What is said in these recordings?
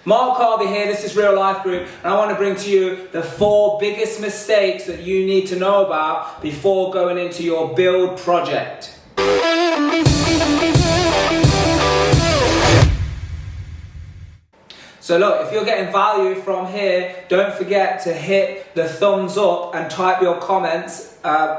Mark Harvey here, this is Real Life Group, and I want to bring to you the 4 biggest mistakes that you need to know about before going into your build project. So look, if you're getting value from here, don't forget to hit the thumbs up and type your comments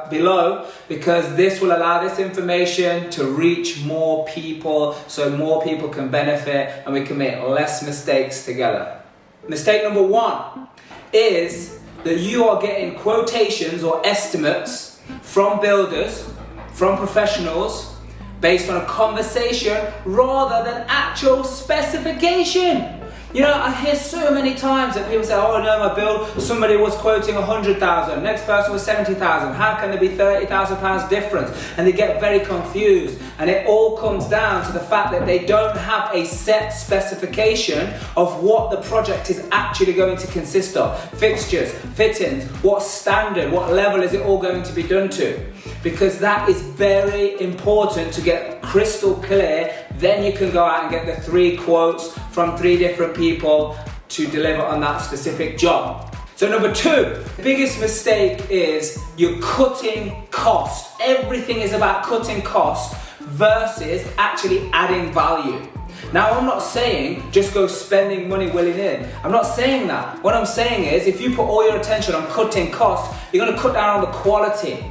below, because this will allow this information to reach more people so more people can benefit and we can make less mistakes together. Mistake number 1 is that you are getting quotations or estimates from builders, from professionals, based on a conversation rather than actual specification. You know, I hear so many times that people say, oh no, my build, somebody was quoting 100,000, next person was 70,000, how can there be £30,000 difference? And they get very confused, and it all comes down to the fact that they don't have a set specification of what the project is actually going to consist of. Fixtures, fittings, what standard, what level is it all going to be done to? Because that is very important to get crystal clear. Then you can go out and get the 3 quotes from 3 different people to deliver on that specific job. So number 2, the biggest mistake is you're cutting cost. Everything is about cutting cost versus actually adding value. Now, I'm not saying just go spending money willy-nilly. I'm not saying that. What I'm saying is if you put all your attention on cutting costs, you're going to cut down on the quality.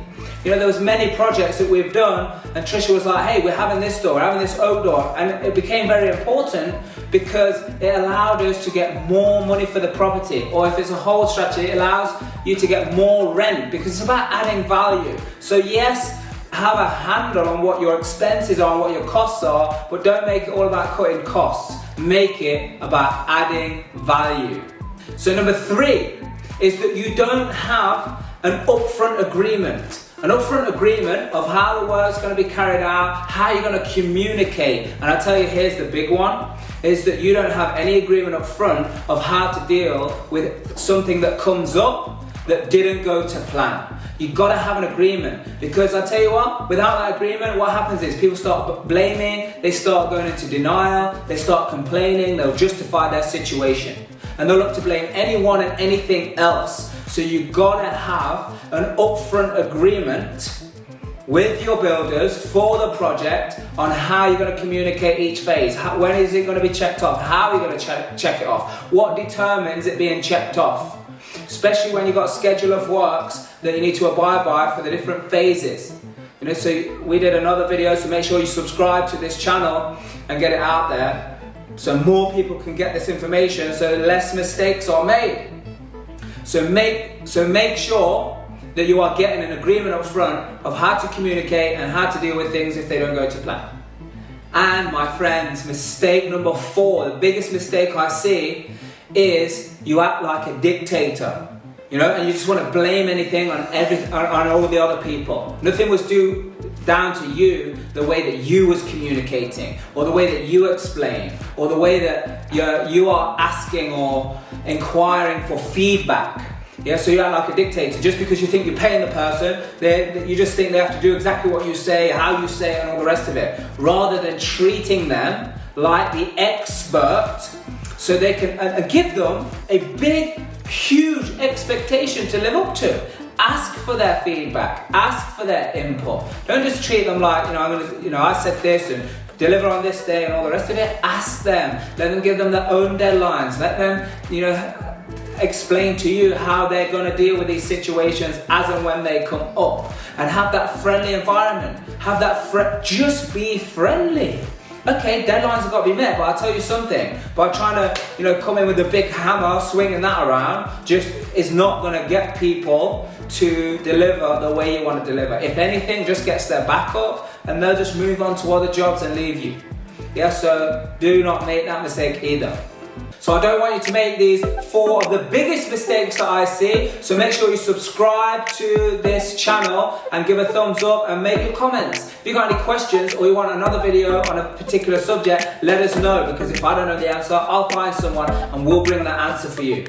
You know, there was many projects that we've done, and Trisha was like, hey, we're having this door, we're having this oak door, and it became very important because it allowed us to get more money for the property. Or if it's a hold strategy, it allows you to get more rent, because it's about adding value. So yes, have a handle on what your expenses are and what your costs are, but don't make it all about cutting costs. Make it about adding value. So number 3 is that you don't have an upfront agreement. An upfront agreement of how the work's going to be carried out, how you're going to communicate. And I tell you, here's the big one, is that you don't have any agreement up front of how to deal with something that comes up that didn't go to plan. You've got to have an agreement, because I tell you what, without that agreement, what happens is people start blaming, they start going into denial, they start complaining, they'll justify their situation, and they'll look to blame anyone and anything else. So you've got to have an upfront agreement with your builders for the project on how you're going to communicate each phase. When is it going to be checked off? How are you going to check it off? What determines it being checked off? Especially when you've got a schedule of works that you need to abide by for the different phases. You know, so we did another video, so make sure you subscribe to this channel and get it out there so more people can get this information, so less mistakes are made. So make sure that you are getting an agreement up front of how to communicate and how to deal with things if they don't go to plan. And my friends, mistake number 4, the biggest mistake I see, is you act like a dictator. You know, and you just want to blame anything on all the other people. Nothing was down to you, the way that you was communicating, or the way that you explain, or the way that you are asking or inquiring for feedback. Yeah, so you act like a dictator just because you think you're paying the person. You just think they have to do exactly what you say, how you say it, and all the rest of it, rather than treating them like the expert, so they can give them a big, huge expectation to live up to. Ask for their feedback, ask for their input. Don't just treat them like, I said this and deliver on this day and all the rest of it. Ask them, let them give them their own deadlines, let them, explain to you how they're going to deal with these situations as and when they come up, and have that friendly environment. Have that just be friendly. Okay, deadlines have got to be met, but I'll tell you something, by trying to, come in with a big hammer, swinging that around, just is not going to get people to deliver the way you want to deliver. If anything, just gets their back up, and they'll just move on to other jobs and leave you. Yeah, so do not make that mistake either. So I don't want you to make these 4 of the biggest mistakes that I see. So make sure you subscribe to this channel and give a thumbs up and make your comments. If you got any questions or you want another video on a particular subject, let us know, because if I don't know the answer, I'll find someone and we'll bring that answer for you.